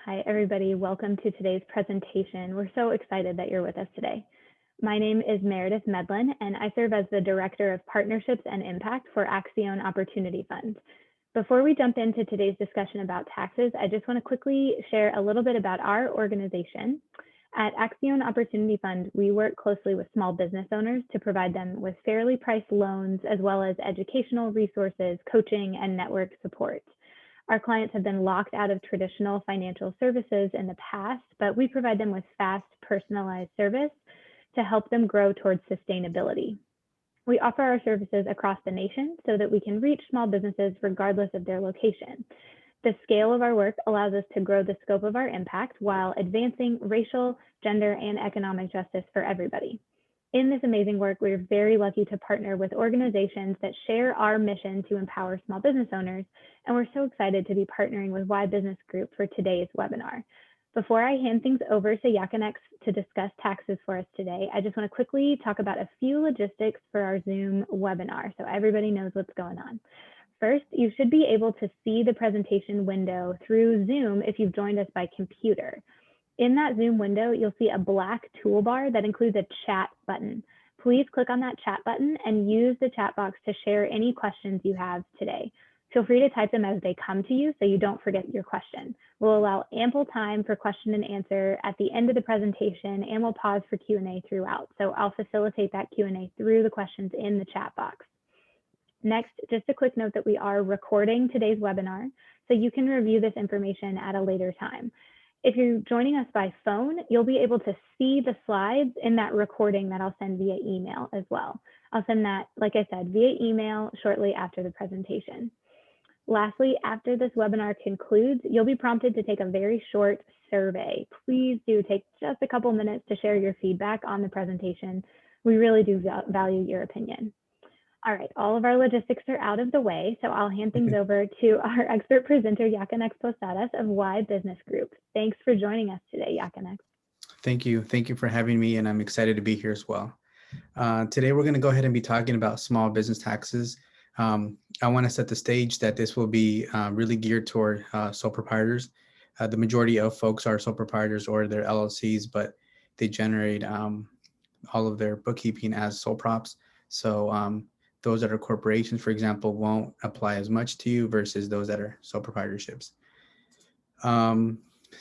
Hi, everybody. Welcome to today's presentation. We're so excited that you're with us today. My name is Meredith Medlin, and I serve as the Director of Partnerships and Impact for Accion Opportunity Fund. Before we jump into today's discussion about taxes, I just want to quickly share a little bit about our organization. At Accion Opportunity Fund, we work closely with small business owners to provide them with fairly priced loans, as well as educational resources, coaching, and network support. Our clients have been locked out of traditional financial services in the past, but we provide them with fast, personalized service to help them grow towards sustainability. We offer our services across the nation so that we can reach small businesses regardless of their location. The scale of our work allows us to grow the scope of our impact while advancing racial, gender, and economic justice for everybody. In this amazing work, we're very lucky to partner with organizations that share our mission to empower small business owners, and we're so excited to be partnering with Y Business Group for today's webinar. Before I hand things over to Yacanex to discuss taxes for us today, I just want to quickly talk about a few logistics for our Zoom webinar so everybody knows what's going on. First, you should be able to see the presentation window through Zoom if you've joined us by computer. In that Zoom window, you'll see a black toolbar that includes a chat button. Please click on that chat button and use the chat box to share any questions you have today. Feel free to type them as they come to you so you don't forget your question. We'll allow ample time for question and answer at the end of the presentation, and we'll pause for Q&A throughout. So I'll facilitate that Q&A through the questions in the chat box. Next, just a quick note that we are recording today's webinar, so you can review this information at a later time. If you're joining us by phone, you'll be able to see the slides in that recording that I'll send via email as well. I'll send that, like I said, via email shortly after the presentation. Lastly, after this webinar concludes, you'll be prompted to take a very short survey. Please do take just a couple minutes to share your feedback on the presentation. We really do value your opinion. All right, all of our logistics are out of the way, so I'll hand things over to our expert presenter, Yacanex Posadas of Y Business Group. Thanks for joining us today, Yacanex. Thank you. Thank you for having me, and I'm excited to be here as well. Today, we're going to go ahead and be talking about small business taxes. I want to set the stage that this will be really geared toward sole proprietors. The majority of folks are sole proprietors or their LLCs, but they generate all of their bookkeeping as sole props. So those that are corporations, for example, won't apply as much to you versus those that are sole proprietorships.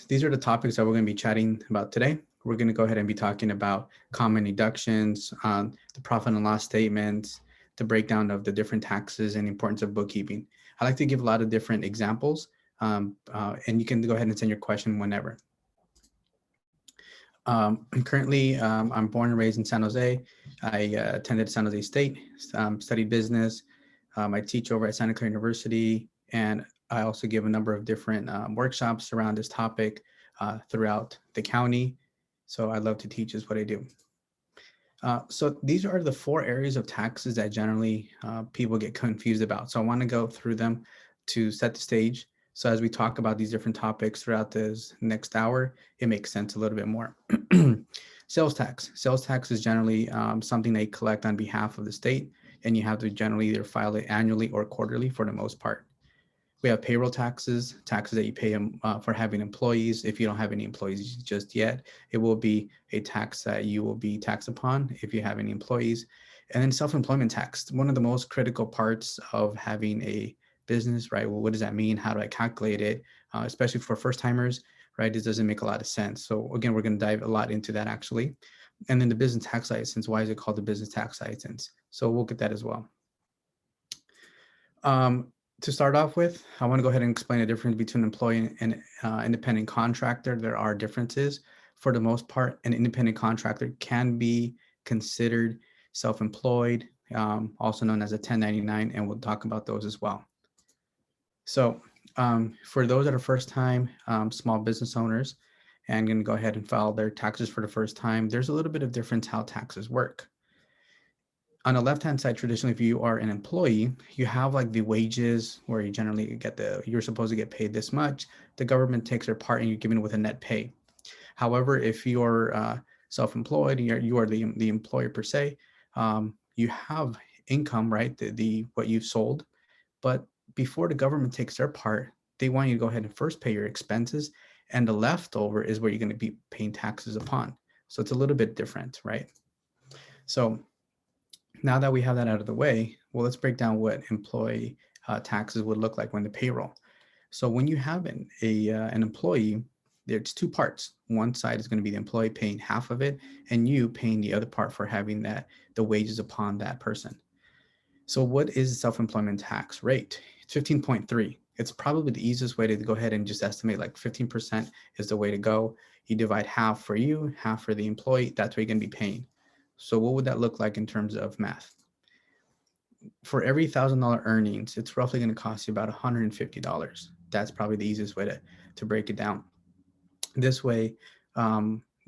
These are the topics that we're going to be chatting about today. We're going to go ahead and be talking about common deductions, the profit and loss statements, the breakdown of the different taxes and importance of bookkeeping. I like to give a lot of different examples, and you can go ahead and send your question whenever. Currently, I'm born and raised in San Jose. I attended San Jose State, studied business. I teach over at Santa Clara University, and I also give a number of different workshops around this topic throughout the county. So I love to teach is what I do. So these are the 4 areas of taxes that generally people get confused about. So I want to go through them to set the stage. So as we talk about these different topics throughout this next hour, it makes sense a little bit more. Sales tax. Sales tax is generally something they collect on behalf of the state, and you have to generally either file it annually or quarterly for the most part. We have payroll taxes, taxes that you pay for having employees. If you don't have any employees just yet, it will be a tax that you will be taxed upon if you have any employees. And then self-employment tax, one of the most critical parts of having a business, right? Well, what does that mean? How do I calculate it? Especially for first timers, right? This doesn't make a lot of sense. So again, we're going to dive a lot into that actually. And then the business tax license, why is it called the business tax license? So we'll get that as well. To start off with, I want to go ahead and explain the difference between employee and independent contractor. There are differences. For the most part, an independent contractor can be considered self-employed, also known as a 1099, and we'll talk about those as well. So for those that are first-time small business owners and going to go ahead and file their taxes for the first time, there's a little bit of difference how taxes work. On the left-hand side, traditionally, if you are an employee, you have like the wages where you generally get you're supposed to get paid this much. The government takes their part and you're given with a net pay. However, if you're self-employed, you are the employer per se, you have income, right? What you've sold, but before the government takes their part, they want you to go ahead and first pay your expenses and the leftover is where you're going to be paying taxes upon. So it's a little bit different, right? So now that we have that out of the way, well, let's break down what employee taxes would look like when the payroll. So when you have an employee, there's two parts. One side is going to be the employee paying half of it, and you paying the other part for having the wages upon that person. So what is the self-employment tax rate? It's 15.3. It's probably the easiest way to go ahead and just estimate like 15% is the way to go. You divide half for you, half for the employee. That's what you're going to be paying. So what would that look like in terms of math? For every $1,000 earnings, it's roughly going to cost you about $150. That's probably the easiest way to break it down. This way,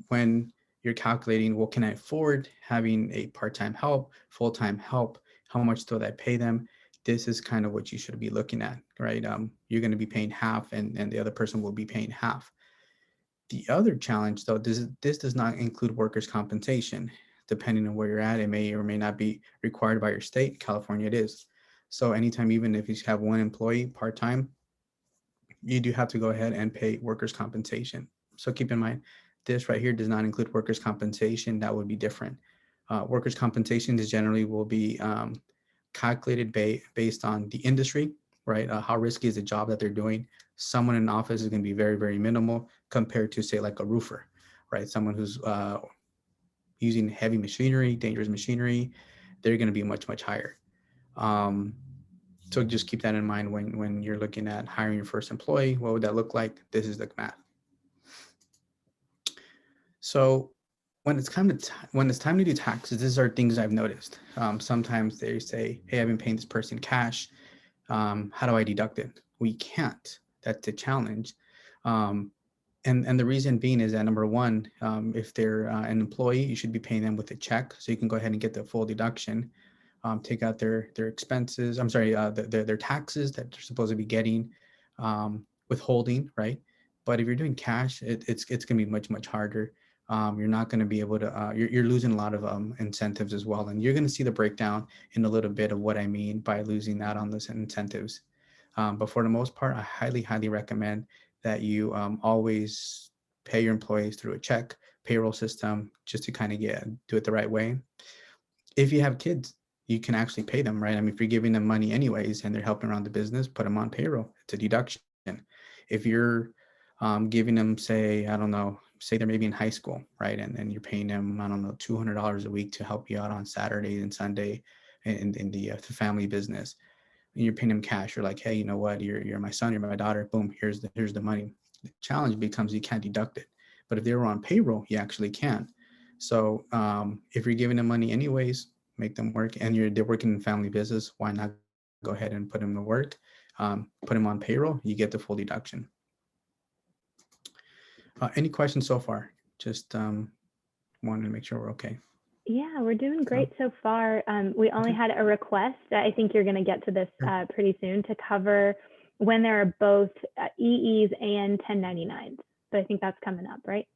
when you're calculating, well, can I afford having a part-time help, full-time help? How much do I pay them? This is kind of what you should be looking at, right? You're going to be paying half, and the other person will be paying half. The other challenge, though, this does not include workers' compensation. Depending on where you're at, it may or may not be required by your state. California, it is. So anytime, even if you have one employee part-time, you do have to go ahead and pay workers' compensation. So keep in mind, this right here does not include workers' compensation. That would be different. Workers' compensation is generally will be calculated based on the industry, right? How risky is the job that they're doing? Someone in office is going to be very, very minimal compared to, say, like a roofer, right? Someone who's using heavy machinery, dangerous machinery, they're going to be much, much higher. So just keep that in mind when you're looking at hiring your first employee. What would that look like? This is the math. So when it's time to do taxes, these are things I've noticed. Sometimes they say, "Hey, I've been paying this person cash. How do I deduct it?" We can't. That's the challenge. And the reason being is that number one, if they're an employee, you should be paying them with a check, so you can go ahead and get the full deduction. Take out their expenses. I'm sorry, their taxes that they're supposed to be getting, withholding, right? But if you're doing cash, it's going to be much, much harder. You're not going to be able to. You're losing a lot of incentives as well, and you're going to see the breakdown in a little bit of what I mean by losing out on those incentives. But for the most part, I highly, highly recommend that you always pay your employees through a check payroll system, just to kind of do it the right way. If you have kids, you can actually pay them, right? I mean, if you're giving them money anyways and they're helping around the business, put them on payroll. It's a deduction. If you're giving them, say, I don't know, say they're maybe in high school, right? And you're paying them, I don't know, $200 a week to help you out on Saturday and Sunday in the family business. And you're paying them cash. You're like, hey, you know what? You're my son, you're my daughter. Boom, here's the money. The challenge becomes you can't deduct it. But if they were on payroll, you actually can. So if you're giving them money anyways, make them work, and they're working in family business, why not go ahead and put them to work, put them on payroll, you get the full deduction. Any questions so far? Just wanted to make sure we're okay. Yeah, we're doing great so far. We only had a request. I think you're going to get to this pretty soon, to cover when there are both EEs and 1099s. So I think that's coming up, right?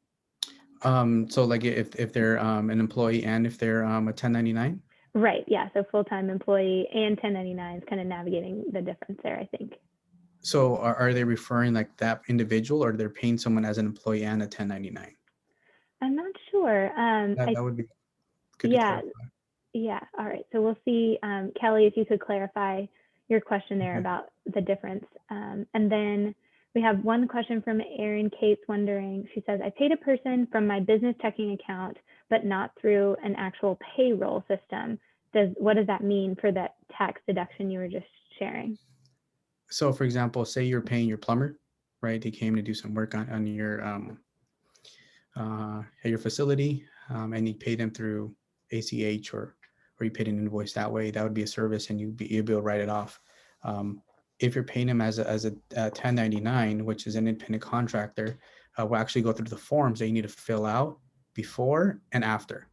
So like if they're an employee and if they're a 1099? Right, yeah. So full-time employee and 1099s, kind of navigating the difference there, I think. So are they referring like that individual, or they're paying someone as an employee and a 1099? I'm not sure. That would be good yeah, to clarify. Yeah. All right. So we'll see, Kelly, if you could clarify your question there about the difference. And then we have one question from Erin Cates wondering, she says, I paid a person from my business checking account, but not through an actual payroll system. What does that mean for that tax deduction you were just sharing? So for example, say you're paying your plumber, right? They came to do some work on your at your facility, and you pay them through ACH, or you paid an invoice that way. That would be a service, and you'd be able to write it off. If you're paying them as a 1099, which is an independent contractor, we'll actually go through the forms that you need to fill out before and after,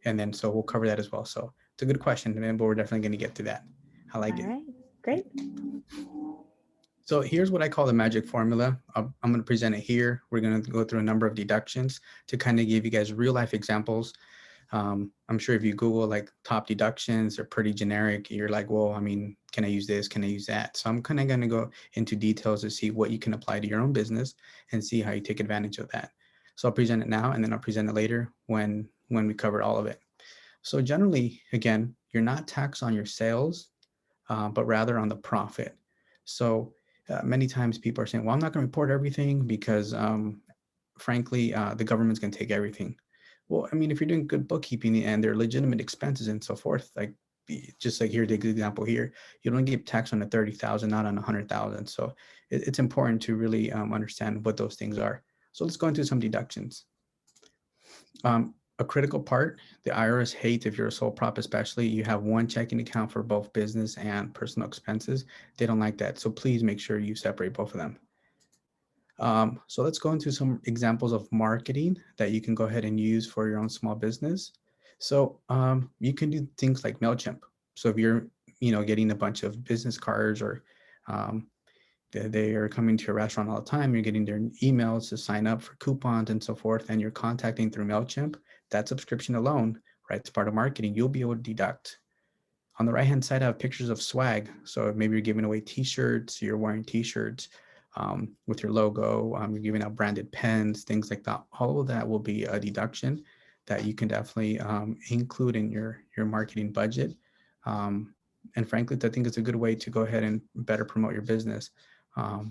and then so we'll cover that as well. So it's a good question, but we're definitely going to get to that. I like it. All right, great. So here's what I call the magic formula. I'm going to present it here. We're going to go through a number of deductions to kind of give you guys real life examples. I'm sure if you Google like top deductions, they're pretty generic. You're like, well, I mean, can I use this? Can I use that? So I'm kind of going to go into details to see what you can apply to your own business and see how you take advantage of that. So I'll present it now, and then I'll present it later when we cover all of it. So generally, again, you're not taxed on your sales, but rather on the profit. So many times people are saying, well, I'm not going to report everything because frankly, the government's going to take everything. Well, I mean, if you're doing good bookkeeping and they're legitimate expenses and so forth, like just like here, the example here, you don't get taxed on the 30,000, not on 100,000. So it's important to really understand what those things are. So let's go into some deductions. A critical part, the IRS hates if you're a sole prop, especially you have one checking account for both business and personal expenses. They don't like that. So please make sure you separate both of them. So let's go into some examples of marketing that you can go ahead and use for your own small business. So you can do things like MailChimp. So if you're, getting a bunch of business cards or um, they are coming to your restaurant all the time, you're getting their emails to sign up for coupons and so forth, and you're contacting through MailChimp, that subscription alone, right, it's part of marketing, you'll be able to deduct. On the right-hand side, I have pictures of swag. So maybe you're giving away t-shirts, you're wearing t-shirts with your logo, you're giving out branded pens, things like that. All of that will be a deduction that you can definitely include in your marketing budget. And frankly, I think it's a good way to go ahead and better promote your business,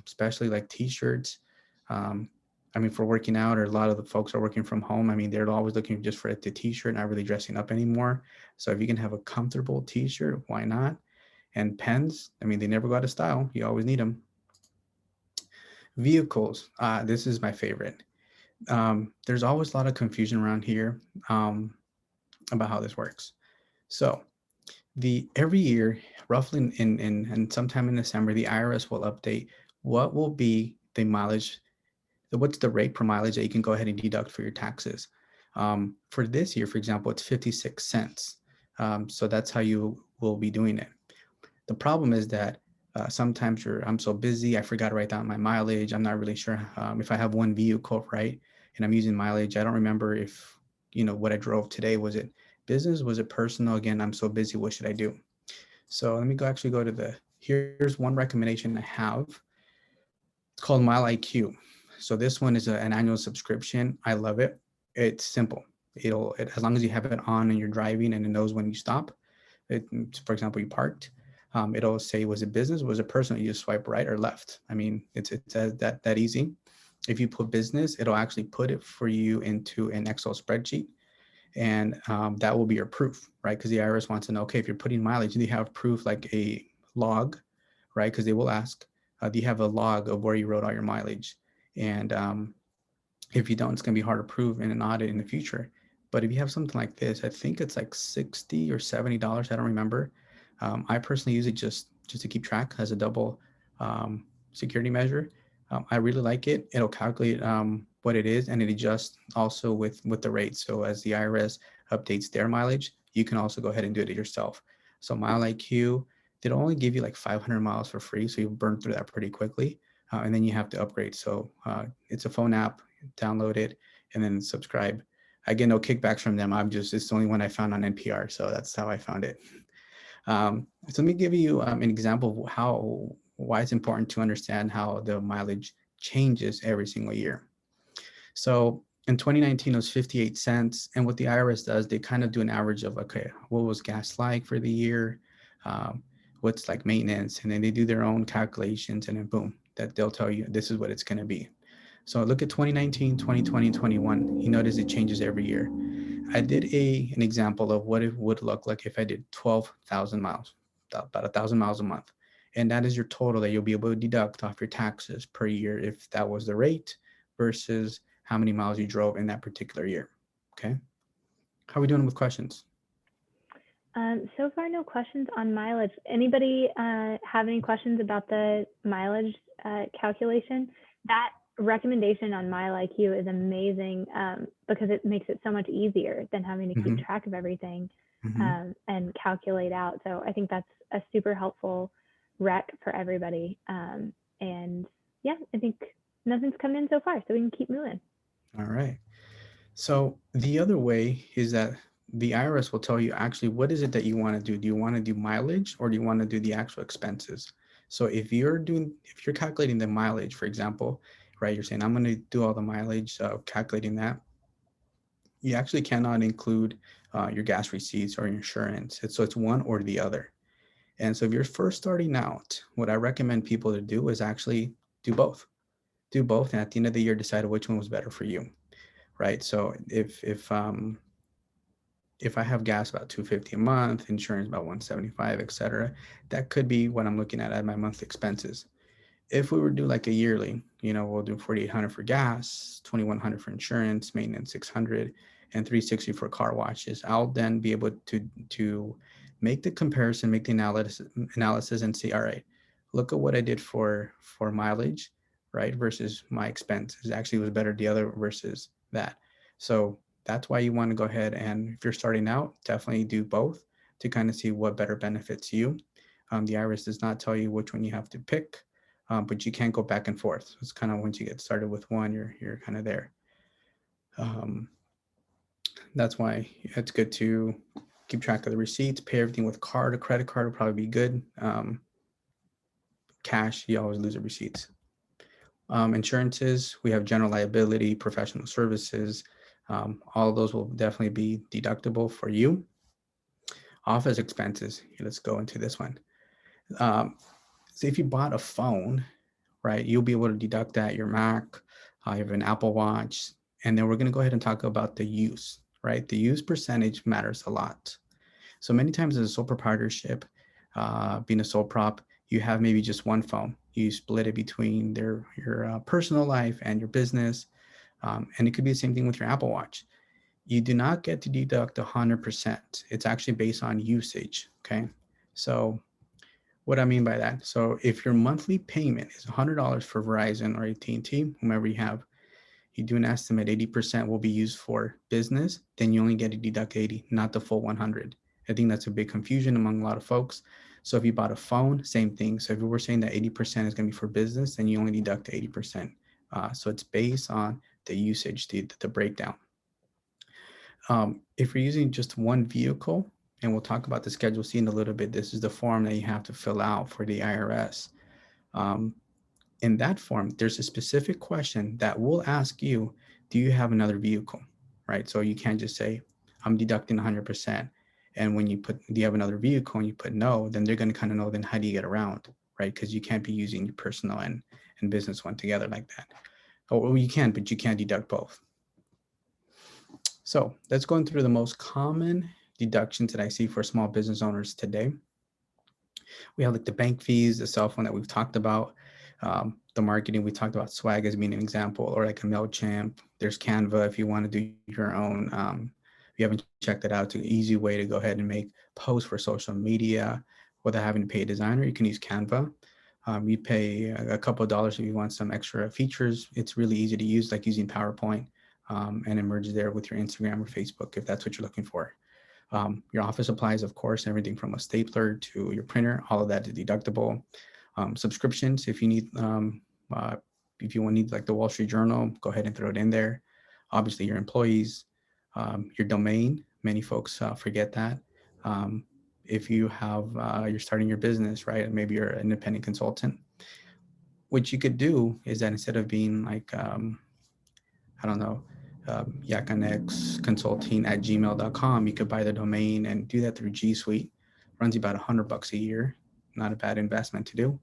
especially like t-shirts. I mean, for working out, or a lot of the folks are working from home. I mean, they're always looking just for the t-shirt, not really dressing up anymore. So if you can have a comfortable t-shirt, why not? And pens, I mean, they never go out of style. You always need them. Vehicles, this is my favorite. There's always a lot of confusion around here about how this works. So every year, roughly in sometime in December, the IRS will update what will be the mileage, what's the rate per mileage that you can go ahead and deduct for your taxes. For this year, for example, it's 56 cents. So that's how you will be doing it. The problem is that sometimes I'm so busy, I forgot to write down my mileage. I'm not really sure if I have one vehicle, right? And I'm using mileage. I don't remember if, what I drove today. Was it business? Was it personal? Again, I'm so busy. What should I do? So let me actually go to here's one recommendation I have. It's called MileIQ. So this one is an annual subscription. I love it. It's simple. As long as you have it on and you're driving and it knows when you stop. For example, you parked. It'll say, was it business? Was it personal? You just swipe right or left. I mean, it's that easy. If you put business, it'll actually put it for you into an Excel spreadsheet. And that will be your proof, right? Because the IRS wants to know, okay, if you're putting mileage, do you have proof like a log, right? Because they will ask, do you have a log of where you wrote all your mileage? And if you don't, it's going to be hard to prove in an audit in the future. But if you have something like this, I think it's like $60 or $70. I don't remember. I personally use it just to keep track as a double security measure. I really like it. It'll calculate what it is, and it adjusts also with the rate. So as the IRS updates their mileage, you can also go ahead and do it yourself. So MileIQ, they'll only give you like 500 miles for free, so you burn through that pretty quickly, and then you have to upgrade. So it's a phone app. Download it and then subscribe. I get no kickbacks from them. It's the only one I found on NPR, so that's how I found it. So let me give you an example of why it's important to understand how the mileage changes every single year. So in 2019, it was 58 cents. And what the IRS does, they kind of do an average of, okay, what was gas like for the year? What's like maintenance? And then they do their own calculations, and then boom, that they'll tell you this is what it's going to be. So look at 2019, 2020, 21. You notice it changes every year. I did an example of what it would look like if I did 12,000 miles, about 1,000 miles a month. And that is your total that you'll be able to deduct off your taxes per year if that was the rate versus how many miles you drove in that particular year. Okay. How are we doing with questions? So far, no questions on mileage. Anybody have any questions about the mileage calculation? That recommendation on MileIQ is amazing because it makes it so much easier than having to keep track of everything and calculate out. So I think that's a super helpful rec for everybody. And yeah, I think nothing's come in so far, so we can keep moving. All right. So the other way is that the IRS will tell you actually what is it that you want to do. Do you want to do mileage or do you want to do the actual expenses? So if you're calculating the mileage, for example, right, you're saying I'm going to do all the mileage, calculating that, you actually cannot include your gas receipts or your insurance. So it's one or the other. And so if you're first starting out, what I recommend people to do is actually do both. Do both, and at the end of the year, decide which one was better for you, right? So if I have gas about 250 a month, insurance about 175, etc., that could be what I'm looking at my monthly expenses. If we were to do like a yearly, we'll do 4,800 for gas, 2,100 for insurance, maintenance 600, and 360 for car washes. I'll then be able to make the comparison, make the analysis, and see, all right, look at what I did for mileage, right, versus my expenses. Actually, it was better the other versus that. So that's why you want to go ahead and, if you're starting out, definitely do both to kind of see what better benefits you. The IRS does not tell you which one you have to pick, but you can't go back and forth. It's kind of, once you get started with one, you're kind of there. Um, that's why it's good to keep track of the receipts, pay everything with card. A credit card would probably be good. Cash, you always lose the receipts. Insurances, we have general liability, professional services. All of those will definitely be deductible for you. Office expenses, let's go into this one. So if you bought a phone, right, you'll be able to deduct that, your Mac, you have an Apple Watch, and then we're going to go ahead and talk about the use, right? The use percentage matters a lot. So many times as a sole proprietorship, being a sole prop, you have maybe just one phone. You split it between your personal life and your business. And it could be the same thing with your Apple Watch. You do not get to deduct 100%. It's actually based on usage, okay? So what I mean by that, so if your monthly payment is $100 for Verizon or AT&T, whomever you have, you do an estimate 80% will be used for business, then you only get to deduct 80, not the full 100. I think that's a big confusion among a lot of folks. So if you bought a phone, same thing. So if we were saying that 80% is going to be for business, then you only deduct 80%. So it's based on the usage, the breakdown. If you're using just one vehicle, and we'll talk about the Schedule C in a little bit, this is the form that you have to fill out for the IRS. In that form, there's a specific question that will ask you, do you have another vehicle, right? So you can't just say, I'm deducting 100%. And when you put, do you have another vehicle, and you put no, then they're going to kind of know, then how do you get around, right? Because you can't be using your personal and business one together like that. Oh, well, you can, but you can't deduct both. So let's go through the most common deductions that I see for small business owners today. We have like the bank fees, the cell phone that we've talked about, the marketing. We talked about Swag as being an example, or like a MailChimp. There's Canva if you want to do your own. If you haven't checked it out, it's an easy way to go ahead and make posts for social media without having to pay a designer. You can use Canva. You pay a couple of dollars if you want some extra features. It's really easy to use, like using PowerPoint, and it merges there with your Instagram or Facebook if that's what you're looking for. Your office supplies, of course, everything from a stapler to your printer, all of that is deductible. Subscriptions, if you need, if you need like the Wall Street Journal, go ahead and throw it in there. Obviously, your employees, your domain, many folks forget that. If you have, you're starting your business, right? Maybe you're an independent consultant. What you could do is that instead of being like, I don't know, Yacanex Consulting at gmail.com, you could buy the domain and do that through G Suite. Runs you about $100 a year. Not a bad investment to do.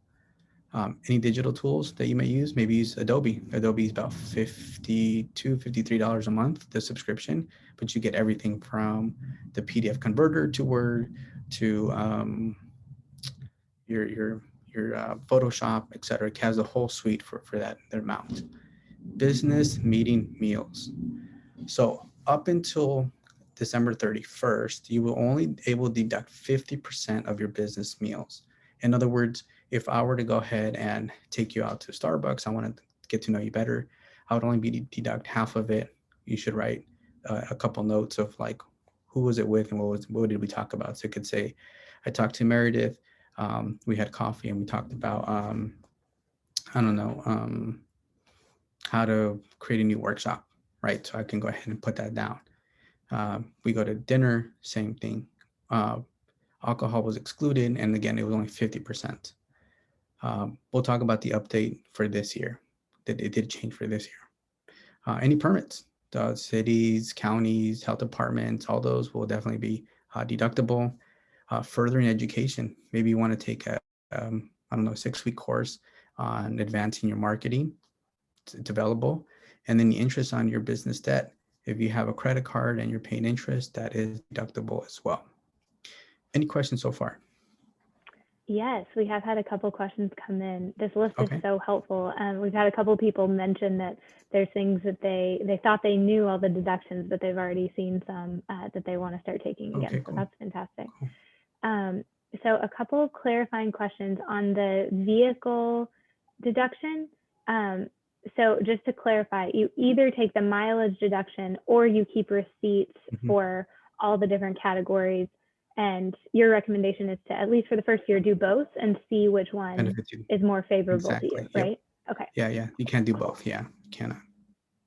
Any digital tools that you may use, maybe use Adobe. Adobe is about $52, $53 a month, the subscription, but you get everything from the PDF converter to Word to your Photoshop, etc. It has a whole suite for that amount. Business meeting meals. So up until December 31st, you will only able to deduct 50% of your business meals. In other words, if I were to go ahead and take you out to Starbucks, I want to get to know you better, I would only be deduct half of it. You should write a couple notes of like, who was it with and what did we talk about? So it could say, I talked to Meredith, we had coffee and we talked about, I don't know, how to create a new workshop, right? So I can go ahead and put that down. We go to dinner, same thing. Alcohol was excluded, and again, it was only 50%. We'll talk about the update for this year. That it did change for this year. Any permits, cities, counties, health departments, all those will definitely be deductible. Furthering education, maybe you want to take I don't know, 6-week course on advancing your marketing. It's available. And then the interest on your business debt. If you have a credit card and you're paying interest, that is deductible as well. Any questions so far? Yes, we have had a couple questions come in. This list is Okay. so helpful. We've had a couple people mention that there's things that they thought they knew all the deductions, but they've already seen some that they want to start taking again. Okay, So cool. that's fantastic. Cool. So a couple of clarifying questions on the vehicle deduction. So just to clarify, you either take the mileage deduction or you keep receipts for all the different categories. And your recommendation is to, at least for the first year, do both and see which one Benefits you. is more favorable to you, Exactly. Yep. right? Okay. Yeah. You can't do both. Yeah, you cannot.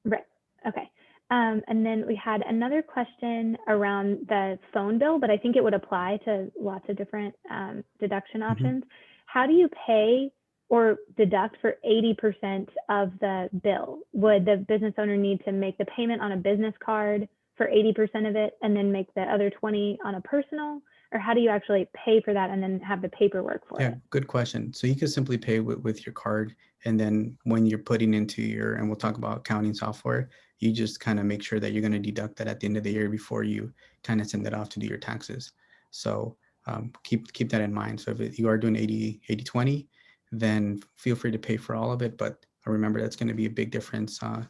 Right. Okay. And then we had another question around the phone bill, but I think it would apply to lots of different deduction options. How do you pay or deduct for 80% of the bill? Would the business owner need to make the payment on a business card for 80% of it and then make the other 20 on a personal? Or how do you actually pay for that and then have the paperwork for it? Yeah, good question. So you can simply pay with your card. And then when you're putting into your, and we'll talk about accounting software, you just kind of make sure that you're going to deduct that at the end of the year before you kind of send it off to do your taxes. So keep that in mind. So if you are doing 80/20, then feel free to pay for all of it. But remember, that's going to be a big difference on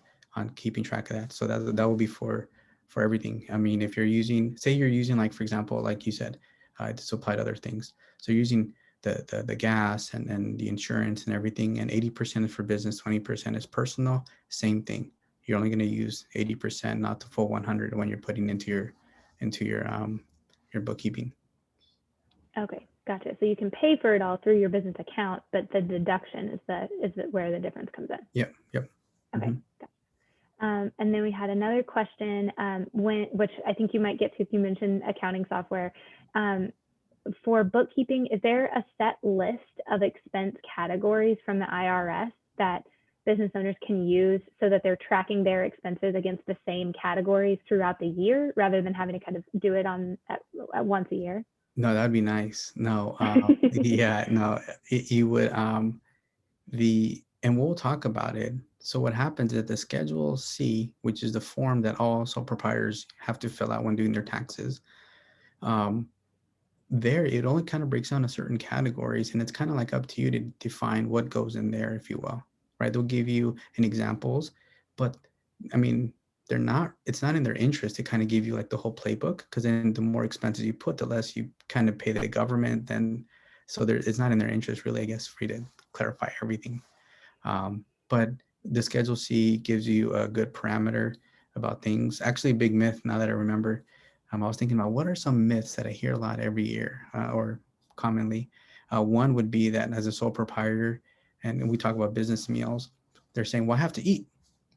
keeping track of that. So that will be for everything. I mean, if you're using, say you're using, like, for example, like you said, this will apply to other things. So using the gas and the insurance and everything, and 80% is for business, 20% is personal, same thing. You're only going to use 80%, not the full 100 when you're putting into your bookkeeping. Okay, gotcha. So you can pay for it all through your business account, but the deduction is where the difference comes in. Yep. Okay. And then we had another question, which I think you might get to if you mentioned accounting software. For bookkeeping, is there a set list of expense categories from the IRS that business owners can use so that they're tracking their expenses against the same categories throughout the year rather than having to kind of do it at once a year? No, that'd be nice. No, yeah, no, you would, and we'll talk about it. So what happens is the Schedule C, which is the form that all sole proprietors have to fill out when doing their taxes, there it only kind of breaks down to certain categories, and it's kind of like up to you to define what goes in there, if you will, right? They'll give you an examples, but I mean, it's not in their interest to kind of give you like the whole playbook, because then the more expenses you put, the less you kind of pay the government. Then so it's not in their interest really, I guess, for you to clarify everything. But the Schedule C gives you a good parameter about things. Actually, a big myth, now that I remember, I was thinking about what are some myths that I hear a lot every year or commonly. One would be that as a sole proprietor, and we talk about business meals, they're saying, well, I have to eat,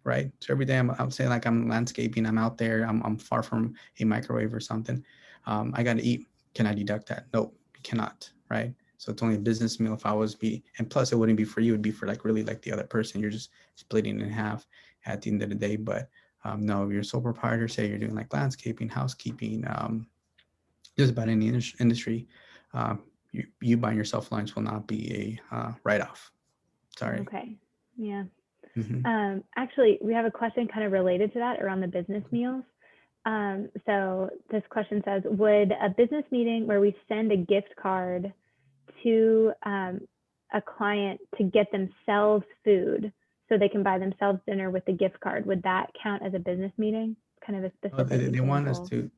right? So every day I'm saying, like, I'm landscaping, I'm out there, I'm far from a microwave or something. I got to eat. Can I deduct that? Nope, you cannot, right? So it's only a business meal if I was be, and plus it wouldn't be for you, it'd be for like really like the other person. You're just splitting in half at the end of the day. But no, if you're a sole proprietor, say you're doing like landscaping, housekeeping, just about any industry, you buying yourself lunch will not be a write-off. Sorry. Okay. Yeah. Mm-hmm. Actually, we have a question kind of related to that around the business meals. So this question says, would a business meeting where we send a gift card to a client to get themselves food so they can buy themselves dinner with the gift card, would that count as a business meeting? Kind of a specific They example. want us to,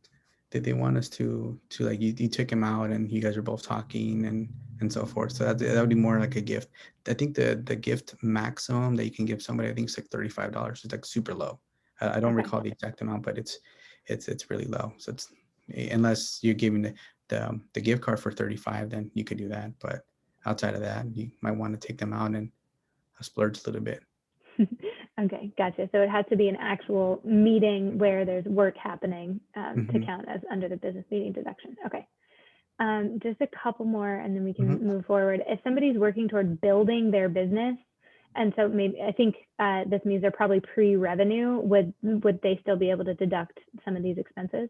they want us to like you took him out and you guys are both talking and so forth. So that would be more like a gift. I think the gift maximum that you can give somebody, I think it's like $35. It's like super low. I don't recall the exact amount, but it's really low. So it's, unless you're giving the gift card for 35, then you could do that. But outside of that, you might want to take them out and splurge a little bit. Okay, gotcha. So it has to be an actual meeting where there's work happening to count as under the business meeting deduction. Okay. Just a couple more and then we can move forward. If somebody's working toward building their business, and so maybe I think this means they're probably pre-revenue, would they still be able to deduct some of these expenses?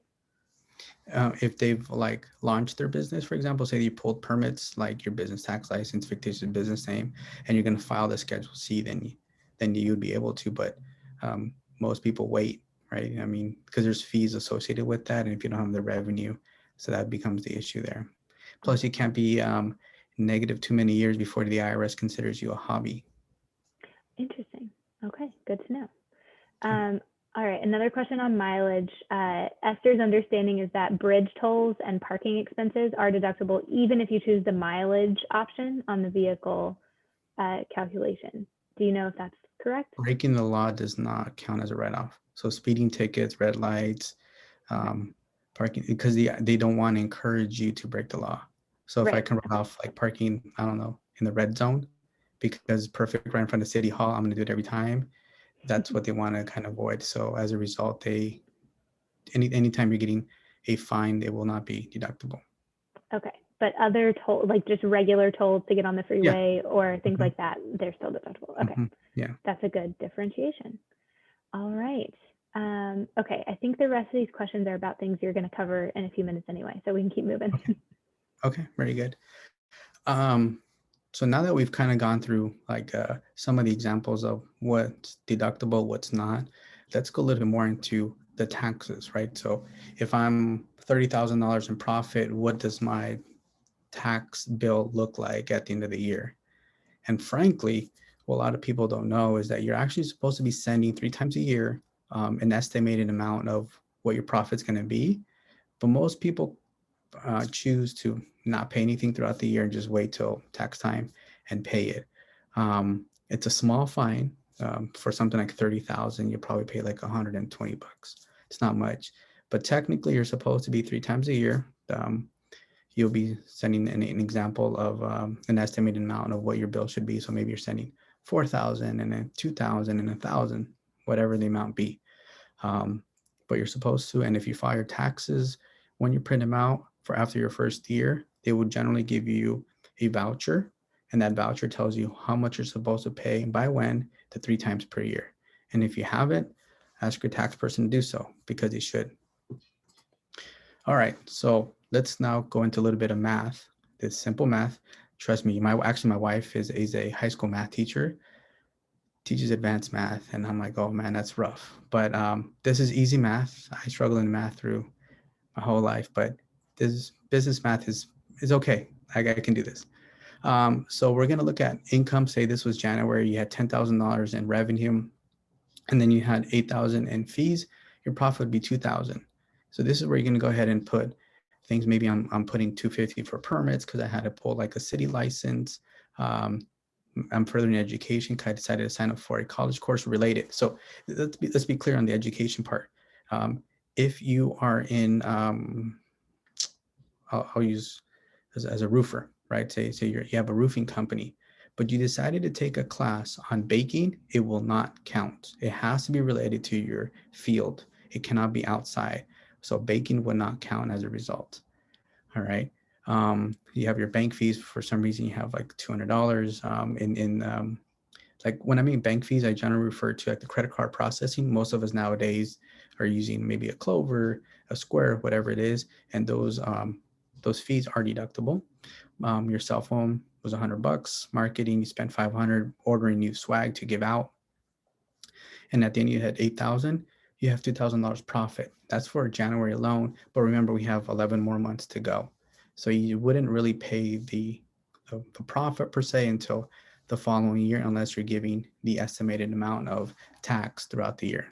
If they've like launched their business, for example, say you pulled permits like your business tax license, fictitious business name, and you're going to file the Schedule C, then you would be able to. But most people wait, right? I mean, because there's fees associated with that, and if you don't have the revenue, so that becomes the issue there. Plus, you can't be negative too many years before the IRS considers you a hobby. Interesting. Okay, good to know. All right, another question on mileage. Esther's understanding is that bridge tolls and parking expenses are deductible even if you choose the mileage option on the vehicle calculation. Do you know if that's correct? Breaking the law does not count as a write-off. So speeding tickets, red lights, parking, because they don't want to encourage you to break the law. So if I can write off like parking, I don't know, in the red zone, because it's perfect right in front of City Hall, I'm going to do it every time. That's what they want to kind of avoid. So as a result, anytime you're getting a fine, it will not be deductible. Okay, but other toll, like just regular tolls to get on the freeway or things like that, they're still deductible. Okay, yeah, that's a good differentiation. All right. Okay, I think the rest of these questions are about things you're going to cover in a few minutes anyway, so we can keep moving. Okay, very good. So now that we've kind of gone through like some of the examples of what's deductible, what's not, let's go a little bit more into the taxes, right? So if I'm $30,000 in profit, what does my tax bill look like at the end of the year? And frankly, what a lot of people don't know is that you're actually supposed to be sending 3 times a year an estimated amount of what your profit's going to be. But most people choose to not pay anything throughout the year and just wait till tax time and pay it. It's a small fine. For something like 30,000, you'll probably pay like 120 bucks. It's not much, but technically you're supposed to be 3 times a year. You'll be sending an example of an estimated amount of what your bill should be. So maybe you're sending 4,000 and then 2,000 and 1,000, whatever the amount be. But you're supposed to, and if you file your taxes, when you print them out for after your first year, they will generally give you a voucher, and that voucher tells you how much you're supposed to pay by when to 3 times per year. And if you haven't, ask your tax person to do so because they should. All right, so let's now go into a little bit of math. This simple math. Trust me, my wife is a high school math teacher, teaches advanced math, and I'm like, oh man, that's rough. But this is easy math. I struggle in math through my whole life, but this business math is okay. I can do this. So we're gonna look at income. Say this was January, you had $10,000 in revenue, and then you had 8,000 in fees. Your profit would be 2,000. So this is where you're gonna go ahead and put things. Maybe I'm putting 250 for permits because I had to pull like a city license. I'm furthering education because I decided to sign up for a college course related. So let's be clear on the education part. If you are in, I'll use as a roofer, right? Say you have a roofing company, but you decided to take a class on baking, it will not count. It has to be related to your field. It cannot be outside. So baking would not count as a result. All right. You have your bank fees. For some reason, you have like $200 like when I mean bank fees, I generally refer to like the credit card processing. Most of us nowadays are using maybe a Clover, a Square, whatever it is, and those fees are deductible. Your cell phone was $100. Marketing, you spent 500. Ordering new swag to give out, and at the end you had 8,000. You have $2,000 profit. That's for January alone. But remember, we have 11 more months to go, so you wouldn't really pay the profit per se until the following year, unless you're giving the estimated amount of tax throughout the year.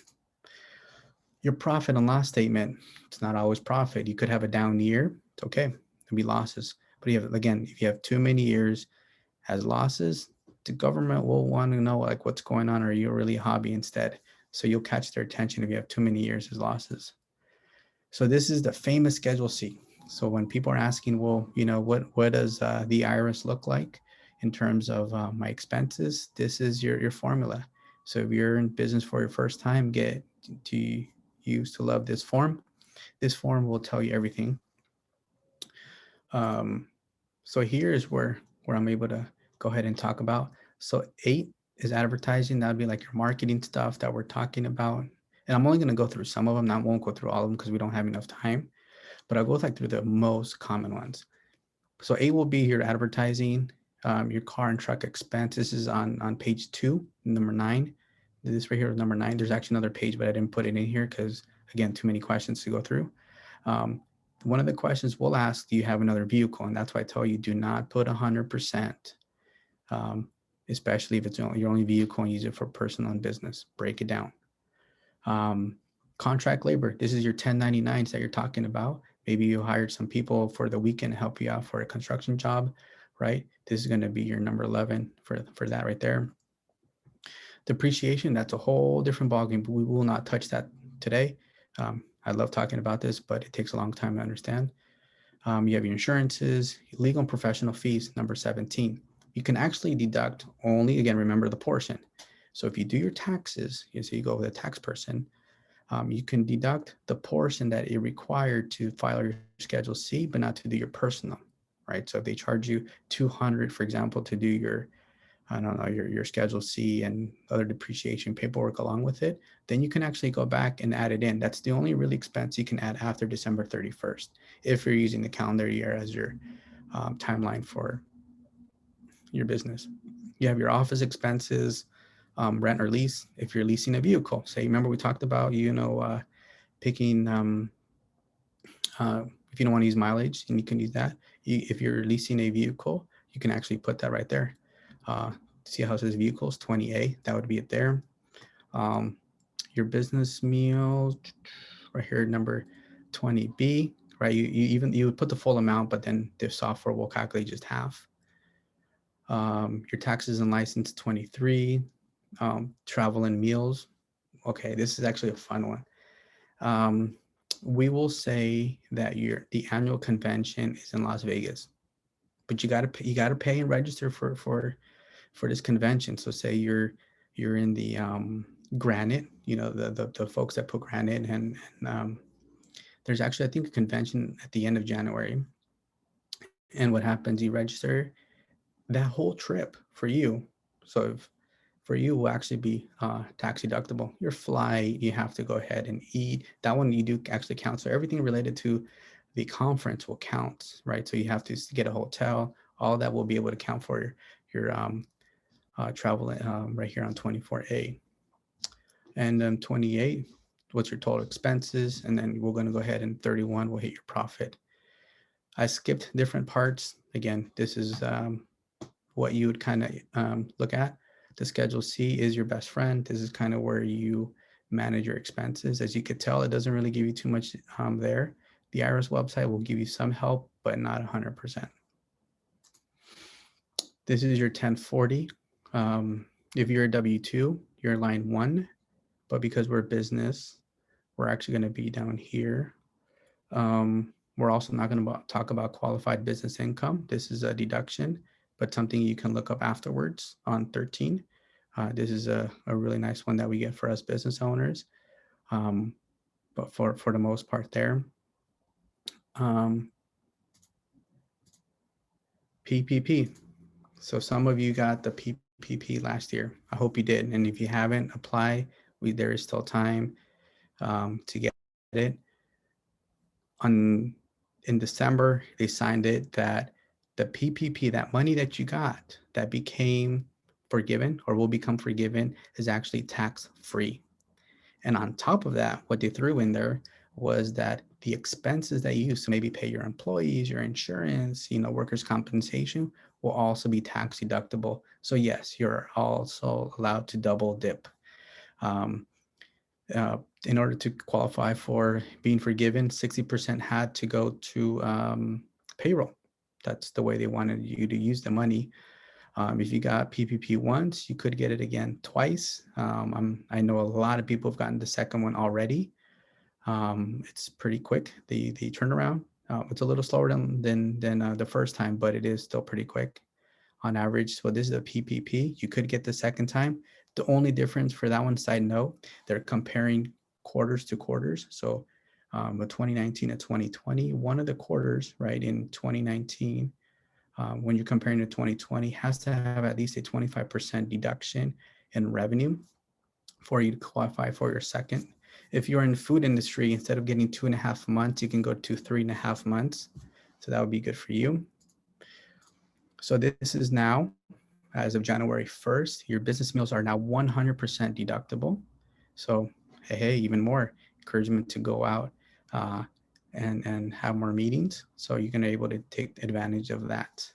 Your profit and loss statement, it's not always profit. You could have a down year. It's okay. There'll be losses. But if you have too many years as losses, the government will want to know like what's going on. Or are you really a hobby instead? So you'll catch their attention if you have too many years as losses. So this is the famous Schedule C. So when people are asking, well, what does the IRS look like in terms of my expenses? This is your formula. So if you're in business for your first time, get to use to love this form. This form will tell you everything. Um, so here is where I'm able to go ahead and talk about. So 8 is advertising. That would be like your marketing stuff that we're talking about. And I'm only going to go through some of them. I won't go through all of them because we don't have enough time. But I'll go like through the most common ones. So 8 will be your advertising, your car and truck expense. This is on page 2, number 9. This right here is number 9. There's actually another page, but I didn't put it in here because, again, too many questions to go through. One of the questions we'll ask, do you have another vehicle? And that's why I tell you, do not put 100%, especially if it's your only vehicle and use it for personal and business. Break it down. Contract labor. This is your 1099s that you're talking about. Maybe you hired some people for the weekend to help you out for a construction job, right? This is going to be your number 11 for that right there. Depreciation, that's a whole different ballgame, but we will not touch that today. I love talking about this, but it takes a long time to understand. You have your insurances, legal and professional fees, number 17. You can actually deduct only, again, remember the portion. So if you do your taxes, so you go with a tax person, you can deduct the portion that it required to file your Schedule C, but not to do your personal, right? So if they charge you $200, for example, to do your, I don't know, your Schedule C and other depreciation paperwork along with it, then you can actually go back and add it in. That's the only really expense you can add after December 31st, if you're using the calendar year as your timeline for your business. You have your office expenses, rent or lease. If you're leasing a vehicle, say, remember we talked about, picking, if you don't want to use mileage, and you can use that. If you're leasing a vehicle, you can actually put that right there. See how it says vehicles, 20A, that would be it there. Your business meals, right here, number 20B, right? You would put the full amount, but then the software will calculate just half. Your taxes and license, 23. Travel and meals. Okay, this is actually a fun one. We will say that the annual convention is in Las Vegas, but you gotta pay and register for this convention. So say you're in the Granite, the folks that put Granite, and there's actually, I think, a convention at the end of January. And what happens? You register that whole trip for you. So if for you will actually be tax deductible. Your flight, you have to go ahead and eat. That one you do actually count. So everything related to the conference will count, right? So you have to get a hotel. All that will be able to count for your travel right here on 24A. And then 28, what's your total expenses? And then we're going to go ahead and 31 will hit your profit. I skipped different parts. Again, this is what you would kind of look at. The Schedule C is your best friend. This is kind of where you manage your expenses. As you could tell, it doesn't really give you too much there. The IRS website will give you some help, but not 100%. This is your 1040. If you're a W-2, you're line 1, but because we're a business, we're actually going to be down here. We're also not going to talk about qualified business income. This is a deduction, but something you can look up afterwards on 13. This is a really nice one that we get for us business owners, but for the most part there. PPP. So some of you got the PPP last year. I hope you did. And if you haven't, apply. There is still time to get it. In December, they signed it that the PPP, that money that you got that became forgiven or will become forgiven, is actually tax free. And on top of that, what they threw in there was that the expenses that you use to maybe pay your employees, your insurance, workers' compensation, will also be tax deductible. So yes, you're also allowed to double dip. In order to qualify for being forgiven, 60% had to go to payroll. That's the way they wanted you to use the money. If you got PPP once, you could get it again twice. I know a lot of people have gotten the second one already. It's pretty quick, the turnaround. It's a little slower than the first time, but it is still pretty quick on average. So this is a PPP. You could get the second time. The only difference for that one, side note, they're comparing quarters to quarters. So with 2019 and 2020, one of the quarters, right, in 2019, when you're comparing to 2020, has to have at least a 25% deduction in revenue for you to qualify for your second. If you're in the food industry, instead of getting 2.5 months, you can go to 3.5 months. So that would be good for you. So this is now, as of January 1st, your business meals are now 100% deductible. So, hey, even more encouragement to go out and have more meetings. So you're going to be able to take advantage of that.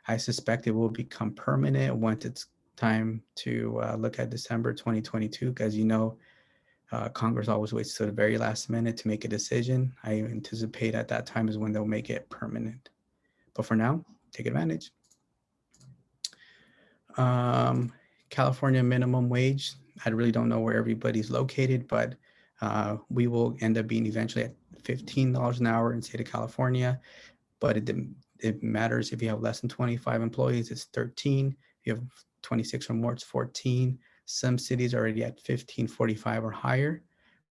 I suspect it will become permanent once it's time to look at December 2022, because Congress always waits to the very last minute to make a decision. I anticipate at that time is when they'll make it permanent. But for now, take advantage. California minimum wage. I really don't know where everybody's located, but we will end up being eventually at $15 an hour in the state of California. But it matters if you have less than 25 employees, it's 13. If you have 26 or more, it's 14. Some cities are already at 15.45 or higher.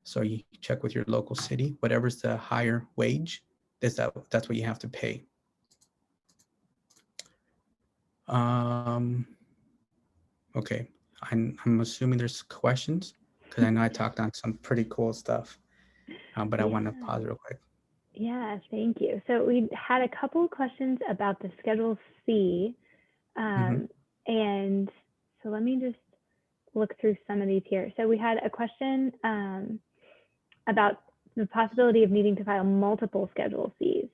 So you check with your local city. Whatever's the higher wage, that's what you have to pay. Okay, I'm assuming there's questions, because I know I talked on some pretty cool stuff, but I want to pause real quick. Yeah, thank you. So we had a couple of questions about the Schedule C. And so let me just look through some of these here. So we had a question about the possibility of needing to file multiple Schedule Cs.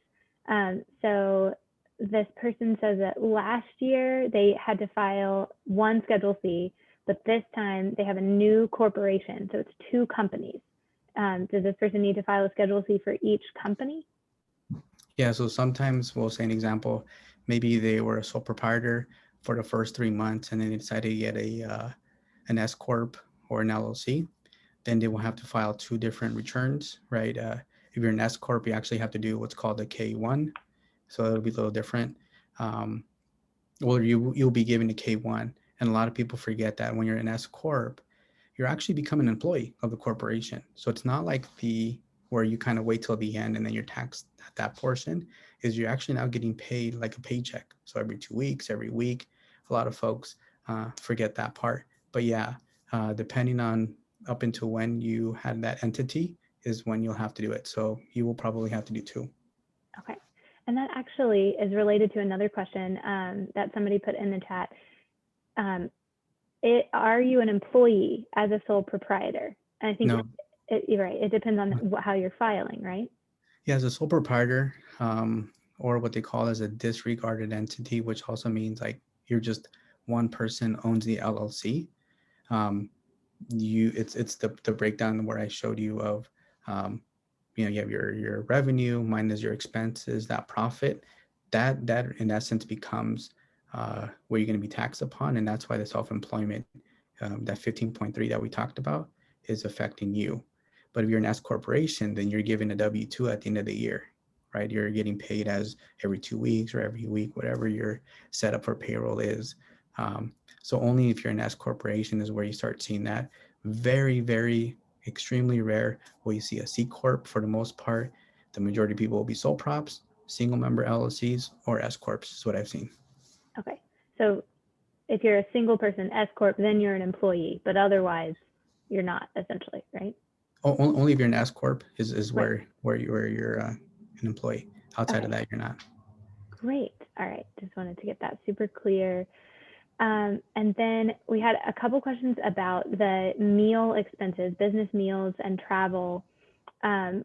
So this person says that last year they had to file one Schedule C, but this time they have a new corporation. So it's two companies. Does this person need to file a Schedule C for each company? Yeah, so sometimes we'll say an example, maybe they were a sole proprietor for the first 3 months and then they decided to get an S Corp or an LLC. Then they will have to file two different returns, right? If you're an S Corp, you actually have to do what's called a K1. So it'll be a little different. Well, you'll be given a K1. And a lot of people forget that when you're an S Corp, you're actually becoming an employee of the corporation. So it's not like where you kind of wait till the end and then you're taxed at that portion. Is you're actually now getting paid like a paycheck. So every 2 weeks, every week. A lot of folks forget that part. But yeah, depending on up until when you had that entity is when you'll have to do it. So you will probably have to do two. Okay. And that actually is related to another question that somebody put in the chat. Are you an employee as a sole proprietor? And I think No. You're right. It depends on how you're filing, right? Yeah, as a sole proprietor, or what they call as a disregarded entity, which also means like you're just one person owns the LLC. It's the breakdown where I showed you of, you have your revenue minus your expenses, that profit, that in essence becomes where you're going to be taxed upon, and that's why the self-employment, that 15.3 that we talked about, is affecting you. But if you're an S corporation, then you're given a W-2 at the end of the year, right? You're getting paid as every 2 weeks or every week, whatever your setup for payroll is. So only if you're an S corporation is where you start seeing that. Very, very extremely rare will you see a C corp. For the most part, the majority of people will be sole props, single member LLCs, or S corps is what I've seen. Okay. So if you're a single person S corp, then you're an employee, but otherwise you're not, essentially, right? Only if you're an S corp is Right. where you're an employee. Outside of that, you're not. Great. All right. Just wanted to get that super clear. And then we had a couple questions about the meal expenses, business meals and travel.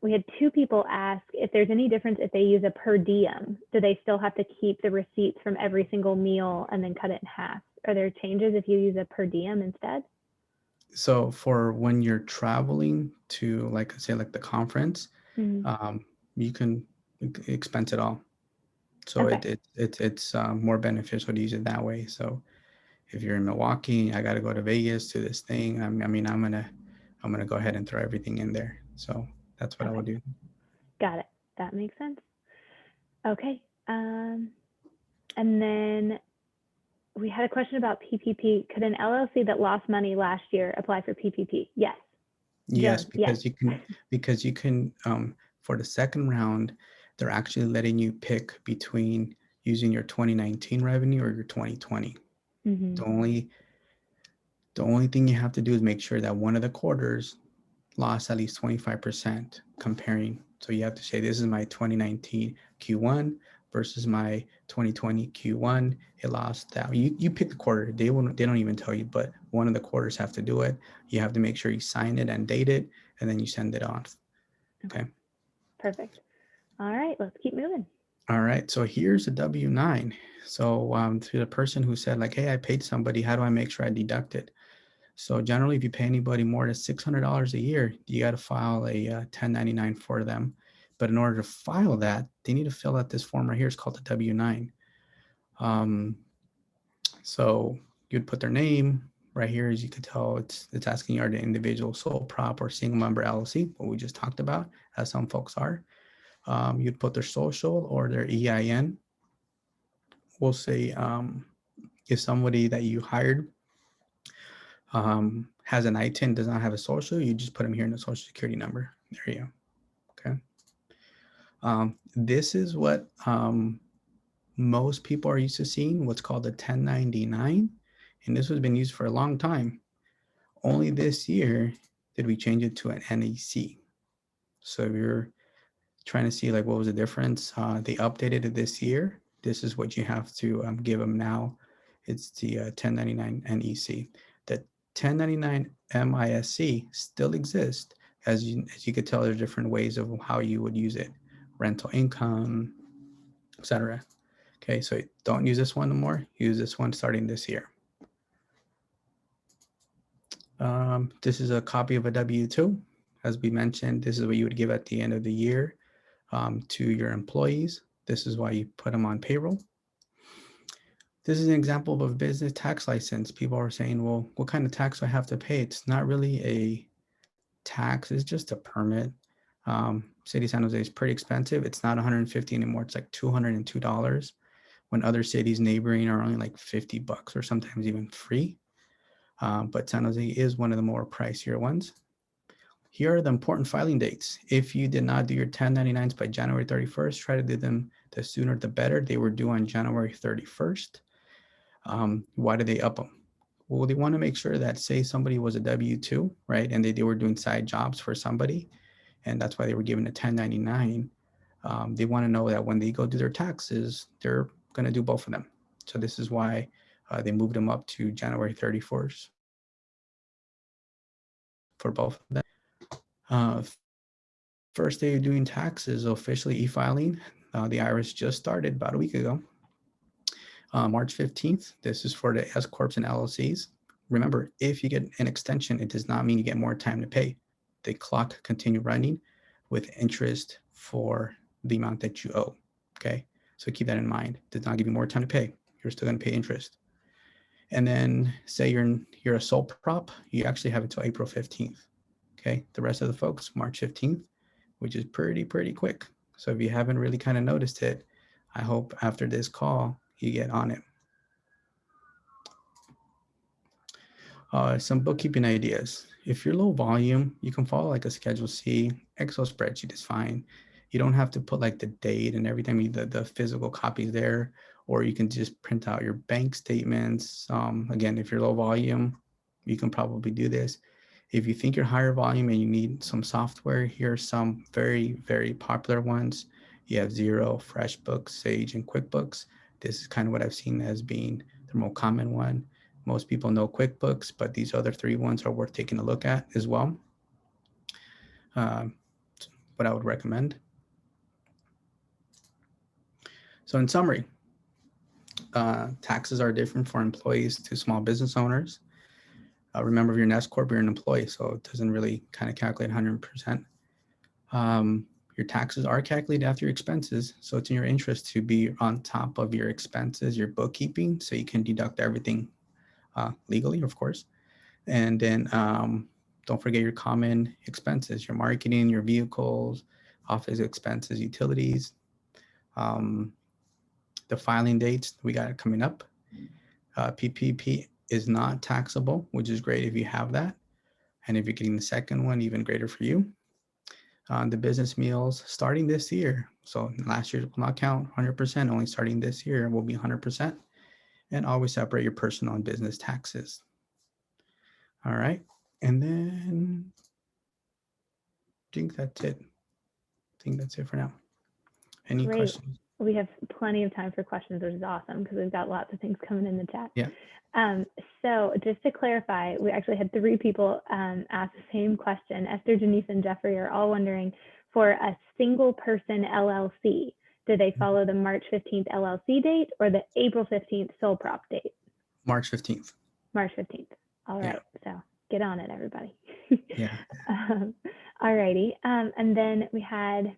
We had two people ask if there's any difference if they use a per diem. Do they still have to keep the receipts from every single meal and then cut it in half? Are there changes if you use a per diem instead? So for when you're traveling to, like, say, like the conference, you can expense it all. So Okay. it's more beneficial to use it that way. So if you're in Milwaukee, I got to go to Vegas to this thing. I'm gonna go ahead and throw everything in there. So that's what I would do. Got it. That makes sense. Okay. And then We had a question about PPP. Could an LLC that lost money last year apply for PPP? Yes. Yes, Jones, yes. because you can for the second round, they're actually letting you pick between using your 2019 revenue or your 2020. Mm-hmm. The only thing you have to do is make sure that one of the quarters lost at least 25% comparing. So you have to say, this is my 2019 Q1 versus my 2020 Q1. It lost that. You pick the quarter. They don't even tell you, but one of the quarters have to do it. You have to make sure you sign it and date it, and then you send it on. Okay. Perfect. All right, let's keep moving. All right. So here's a W-9. So to the person who said like, hey, I paid somebody, how do I make sure I deduct it? So generally, if you pay anybody more than $600 a year, you got to file a 1099 for them. But in order to file that, they need to fill out this form right here. It's called the W-9. So you'd put their name right here. As you can tell, it's asking you are the individual sole prop or single member LLC, what we just talked about, as some folks are. You'd put their social or their EIN. We'll say if somebody that you hired has an ITIN, does not have a social, you just put them here in the social security number. There you go. Okay. This is what most people are used to seeing, what's called a 1099. And this has been used for a long time. Only this year did we change it to an NEC. So if you're trying to see like what was the difference, they updated it this year. This is what you have to give them now. It's the 1099 NEC. The 1099 MISC still exists. As you could tell, there's different ways of how you would use it. Rental income, etc. Okay, so don't use this one no more. Use this one starting this year. This is a copy of a W-2. As we mentioned, this is what you would give at the end of the year to your employees. This is why you put them on payroll. This is an example of a business tax license. People are saying, well, what kind of tax do I have to pay? It's not really a tax, it's just a permit. City of San Jose is pretty expensive. It's not $150 anymore. It's like $202 when other cities neighboring are only like $50 or sometimes even free. But San Jose is one of the more pricier ones. Here are the important filing dates. If you did not do your 1099s by January 31st, try to do them the sooner the better. They were due on January 31st. Why did they up them? Well, they want to make sure that, say somebody was a W-2, right? And they were doing side jobs for somebody, and that's why they were given a 1099. They want to know that when they go do their taxes, they're going to do both of them. So this is why they moved them up to January 31st for both of them. First day of doing taxes, officially e-filing. The IRS just started about a week ago. March 15th, this is for the S Corps and LLCs. Remember, if you get an extension, it does not mean you get more time to pay. The clock continue running with interest for the amount that you owe, okay? So keep that in mind. It does not give you more time to pay. You're still gonna pay interest. And then say you're a sole prop, you actually have until April 15th, okay? The rest of the folks, March 15th, which is pretty quick. So if you haven't really kind of noticed it, I hope after this call, you get on it. Some bookkeeping ideas. If you're low volume, you can follow like a Schedule C. Excel spreadsheet is fine. You don't have to put like the date and everything, the physical copies there, or you can just print out your bank statements. Again, if you're low volume, you can probably do this. If you think you're higher volume and you need some software, here are some very popular ones. You have Xero, FreshBooks, Sage, and QuickBooks. This is kind of what I've seen as being the more common one. Most people know QuickBooks, but these other three ones are worth taking a look at as well. What I would recommend. So in summary, taxes are different for employees to small business owners. Remember, if you're an S Corp, you're an employee, so it doesn't really kind of calculate 100%. Your taxes are calculated after your expenses, so it's in your interest to be on top of your expenses, your bookkeeping, so you can deduct everything legally, of course. And then don't forget your common expenses, your marketing, your vehicles, office expenses, utilities. The filing dates, we got it coming up. PPP is not taxable, which is great if you have that. And if you're getting the second one, even greater for you. The business meals starting this year. So last year will not count 100%, only starting this year will be 100%. And always separate your personal and business taxes. All right. And then I think that's it. I think that's it for now. Any Great. questions? We have plenty of time for questions, which is awesome because we've got lots of things coming in the chat. Yeah. So just to clarify, we actually had 3 people ask the same question. Esther, Janice, and Jeffrey are all wondering, for a single person LLC, do they follow the March 15th LLC date or the April 15th sole prop date? March 15th. March 15th. All right. Yeah. So get on it, everybody. Yeah. All righty. And then we had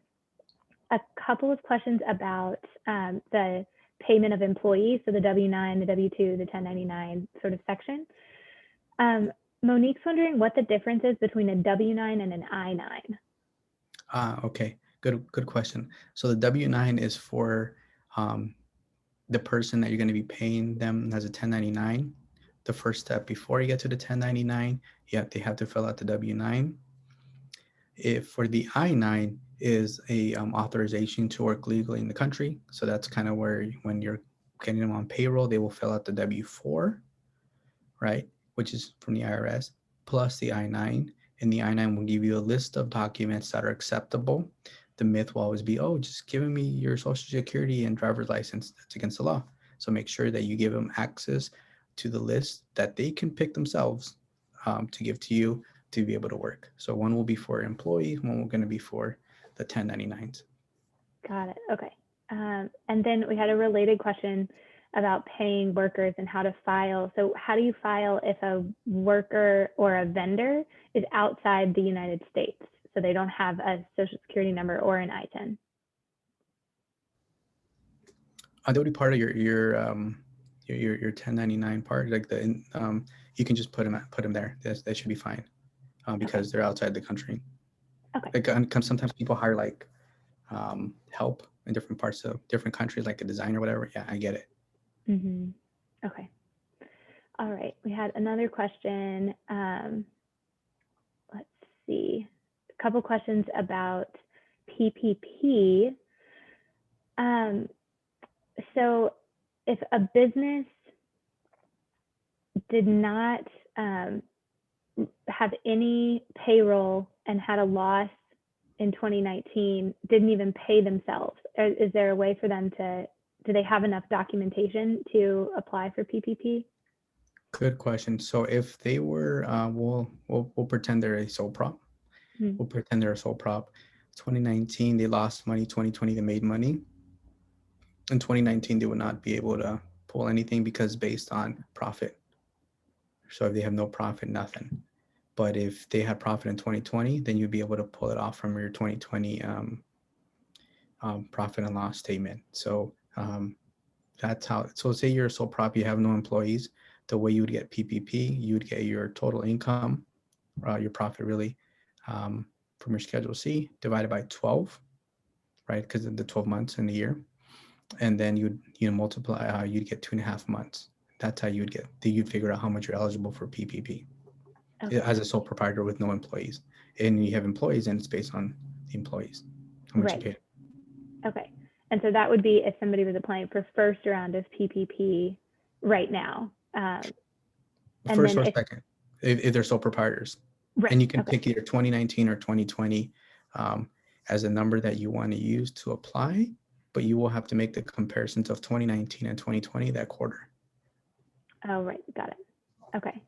a couple of questions about the payment of employees, so the W-9, the W-2, the 1099 sort of section. Monique's wondering what the difference is between a W-9 and an I-9. Okay. Good question. So the W-9 is for the person that you're going to be paying them as a 1099. The first step before you get to the 1099, they have to fill out the W-9. If for the I-9 is a authorization to work legally in the country. So that's kind of where when you're getting them on payroll, they will fill out the W-4, right? Which is from the IRS, plus the I-9. And the I-9 will give you a list of documents that are acceptable. The myth will always be, oh, just giving me your social security and driver's license. That's against the law. So make sure that you give them access to the list that they can pick themselves to give to you to be able to work. So one will be for employee, one will going to be for the 1099s. Got it. Okay. And then we had a related question about paying workers and how to file. So how do you file if a worker or a vendor is outside the United States? So they don't have a social security number or an ITIN. That would be part of your 1099 part. Like you can just put them there. That should be fine because they're outside the country. Okay. Like sometimes people hire like help in different parts of different countries, like a designer or whatever. Yeah, I get it. Mm-hmm. Okay. All right. We had another question. Let's see. A couple questions about PPP. So if a business did not have any payroll and had a loss in 2019, didn't even pay themselves, is there a way for them to, do they have enough documentation to apply for PPP? Good question. So if they were, we'll pretend they're a sole prop. Hmm. We'll pretend they're a sole prop. 2019, they lost money. 2020, they made money. In 2019, they would not be able to pull anything because based on profit. So if they have no profit, nothing. But if they had profit in 2020, then you'd be able to pull it off from your 2020 profit and loss statement. So that's how. So say you're a sole prop, you have no employees. The way you would get PPP, you would get your total income, your profit really, from your Schedule C divided by 12, right? Because of the 12 months in the year, and then you'd multiply. You'd get 2.5 months. That's how you'd figure out how much you're eligible for PPP. Okay. As a sole proprietor with no employees. And you have employees, and it's based on the employees, how much you pay. Okay. And so that would be if somebody was applying for first round of PPP right now. First or second, if they're sole proprietors. Right. And you can pick either 2019 or 2020 as a number that you want to use to apply, but you will have to make the comparisons of 2019 and 2020 that quarter. Oh, right. Got it. Okay.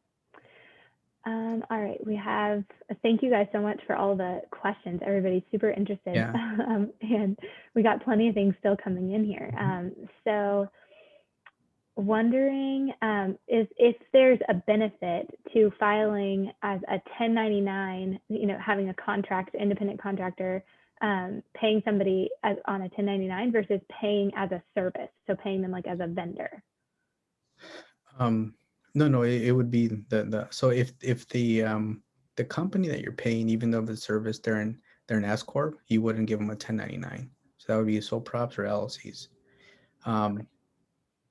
All right, we have, thank you guys so much for all the questions. Everybody's super interested. Yeah. And we got plenty of things still coming in here. So wondering if there's a benefit to filing as a 1099, having a independent contractor, paying somebody on a 1099 versus paying as a service. So paying them like as a vendor. No, it would be so if the company that you're paying, even though the service they're an S corp, you wouldn't give them a 1099. So that would be sole props or LLCs.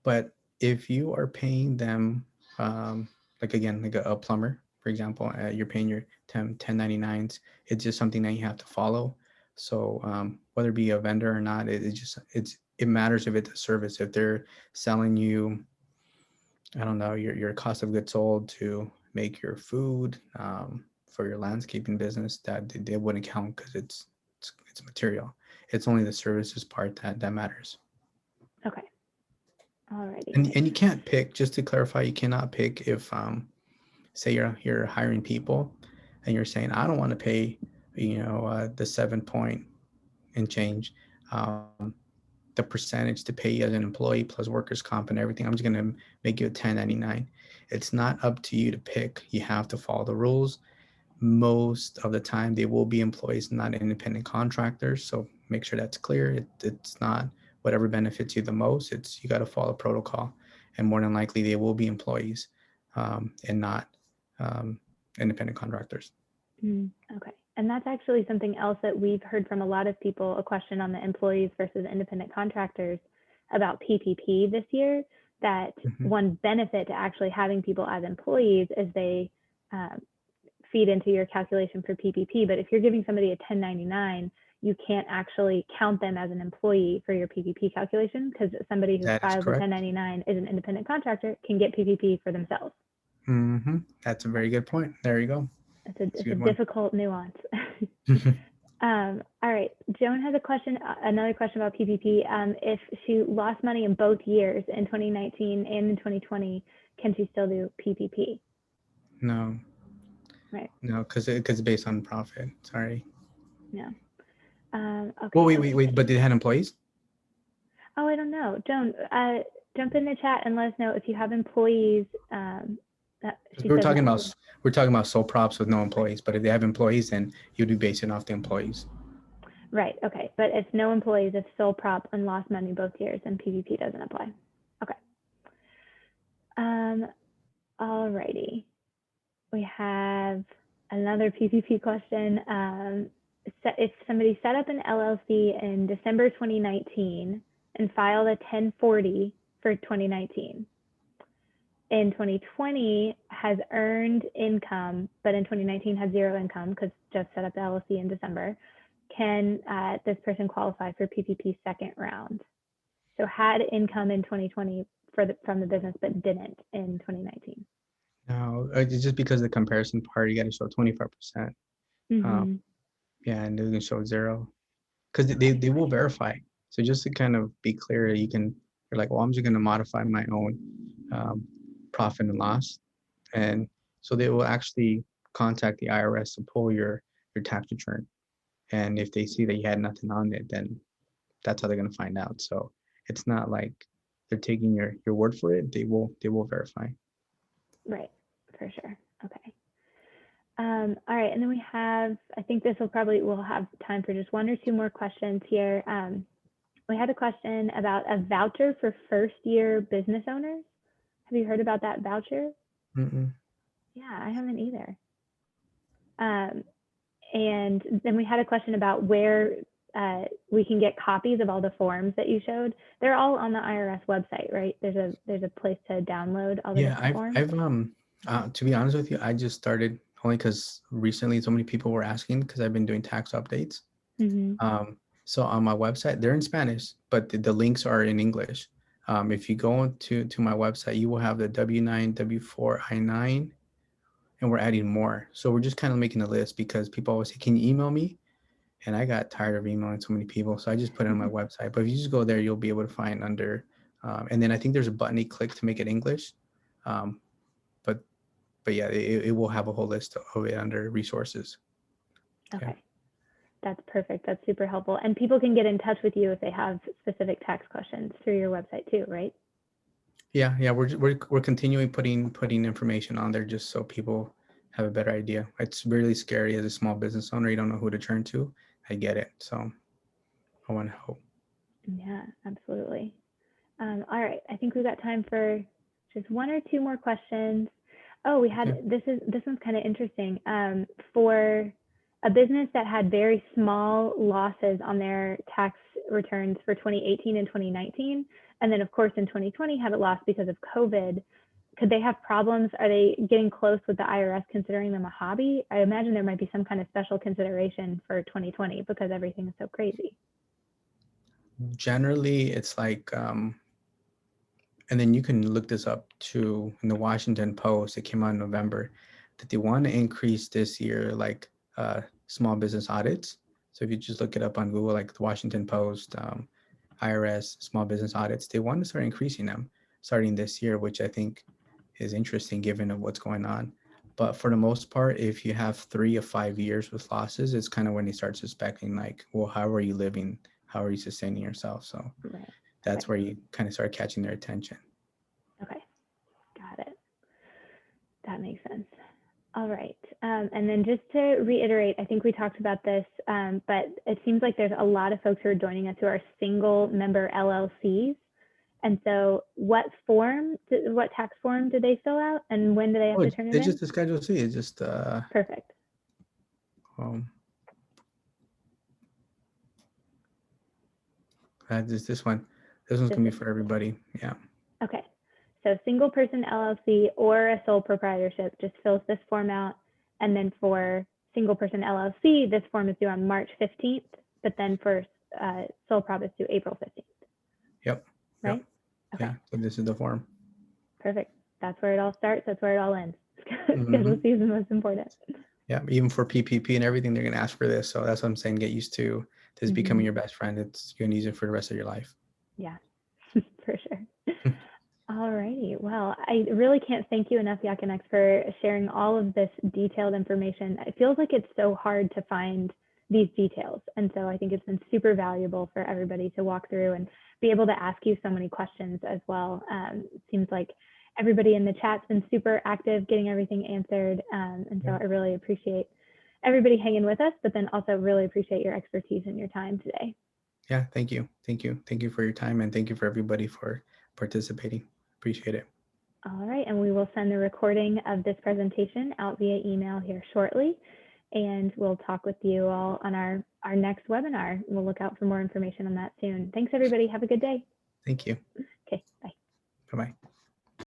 But if you are paying them, like again, like a plumber, for example, you're paying your 1099s, it's just something that you have to follow. So whether it be a vendor or not, it matters if it's a service. If they're selling you, I don't know, your cost of goods sold to make your food for your landscaping business, that they wouldn't count because it's material. It's only the services part that matters. Okay. Alrighty. And you can't pick, just to clarify, you cannot pick if say you're hiring people and you're saying, I don't want to pay, the 7 point and change, the percentage to pay you as an employee plus workers' comp and everything. I'm just going to make you a 1099. It's not up to you to pick. You have to follow the rules. Most of the time, they will be employees, not independent contractors. So make sure that's clear. It's not whatever benefits you the most. It's you got to follow protocol, and more than likely, they will be employees and not independent contractors. Okay. And that's actually something else that we've heard from a lot of people, a question on the employees versus independent contractors about PPP this year, that one benefit to actually having people as employees is they feed into your calculation for PPP. But if you're giving somebody a 1099, you can't actually count them as an employee for your PPP calculation, because somebody who That is files a correct. 1099 is an independent contractor, can get PPP for themselves. That's a very good point. There you go. It's a difficult nuance. All right, Joan has a question, another question about PPP. If she lost money in both years, in 2019 and in 2020, can she still do PPP? No. Right. No, because it's based on profit. Sorry. No. Okay. Well, wait. But they had employees? Oh, I don't know. Joan, jump in the chat and let us know if you have employees. We're talking about sole props with no employees, but if they have employees, then you'd be basing off the employees. Right. Okay. But it's no employees, it's sole prop and lost money both years, and PPP doesn't apply. Okay. All righty. We have another PPP question. If somebody set up an LLC in December 2019 and filed a 1040 for 2019, in 2020 has earned income, but in 2019 has zero income because just set up the LLC in December, can this person qualify for PPP second round? So had income in 2020 from the business, but didn't in 2019. No, it's just because the comparison part, you got to show 25%. Yeah, and they're going to show zero because they will verify. So just to kind of be clear, you're like, well, I'm just going to modify my own profit and loss. And so they will actually contact the IRS to pull your tax return. And if they see that you had nothing on it, then that's how they're going to find out. So it's not like they're taking your word for it. They will verify. Right, for sure. Okay. All right, and then we have, I think we'll have time for just one or two more questions here. We had a question about a voucher for first-year business owners. Have you heard about that voucher? Yeah, I haven't either. And then we had a question about where we can get copies of all the forms that you showed. They're all on the IRS website, right? There's a place to download all the forms. I've to be honest with you, I just started only because recently so many people were asking, because I've been doing tax updates. So on my website, they're in Spanish, but the links are in English. If you go to my website, you will have the W-9, W-4, I-9, and we're adding more. So we're just kind of making a list because people always say, can you email me? And I got tired of emailing so many people. So I just put it on my website. But if you just go there, you'll be able to find under, and then I think there's a button you click to make it English. But yeah, it will have a whole list of it under resources. Okay. Yeah. That's perfect. That's super helpful. And people can get in touch with you if they have specific tax questions through your website too, right? Yeah. We're continuing putting information on there just so people have a better idea. It's really scary as a small business owner. You don't know who to turn to. I get it. So I want to help. Yeah, absolutely. All right. I think we've got time for just one or two more questions. Oh, we had, this one's kind of interesting. For a business that had very small losses on their tax returns for 2018 and 2019, And then of course in 2020 had it lost because of COVID. Could they have problems? Are they getting close with the IRS considering them a hobby? I imagine there might be some kind of special consideration for 2020 because everything is so crazy. Generally, it's like, and then you can look this up too in the Washington Post. It came out in November that they want to increase this year, like small business audits. So if you just look it up on Google, like the Washington Post, IRS, small business audits, they want to start increasing them starting this year, which I think is interesting given of what's going on. But for the most part, if you have 3 or 5 years with losses, it's kind of when they start suspecting like, well, how are you living? How are you sustaining yourself? So Right. that's where you kind of start catching their attention. Okay. Got it. That makes sense. All right. And then just to reiterate, I think we talked about this, but it seems like there's a lot of folks who are joining us who are single member LLCs. And so what tax form did they fill out and when do they have to turn it It's in? just a Schedule C. It's just Perfect. just this one. This one's gonna be for everybody. Yeah. Okay. So single person LLC or a sole proprietorship just fills this form out. And then for single person LLC, this form is due on March 15th, but then for sole prop is due April 15th. Yep. Right? Yep. Okay. Yeah. So this is the form. Perfect. That's where it all starts. That's where it all ends. Mhm. Schedule C is the most important. Yeah. Even for PPP and everything, they're gonna ask for this. So that's what I'm saying. Get used to this becoming your best friend. It's you're gonna use it for the rest of your life. Yeah, for sure. All righty. Well, I really can't thank you enough, Yacanex, for sharing all of this detailed information. It feels like it's so hard to find these details. And so I think it's been super valuable for everybody to walk through and be able to ask you so many questions as well. It seems like everybody in the chat's been super active getting everything answered. And so I really appreciate everybody hanging with us, but then also really appreciate your expertise and your time today. Yeah. Thank you. Thank you. Thank you for your time and thank you for everybody for participating. Appreciate it. All right, and we will send the recording of this presentation out via email here shortly, and we'll talk with you all on our next webinar. We'll look out for more information on that soon. Thanks, everybody. Have a good day. Thank you.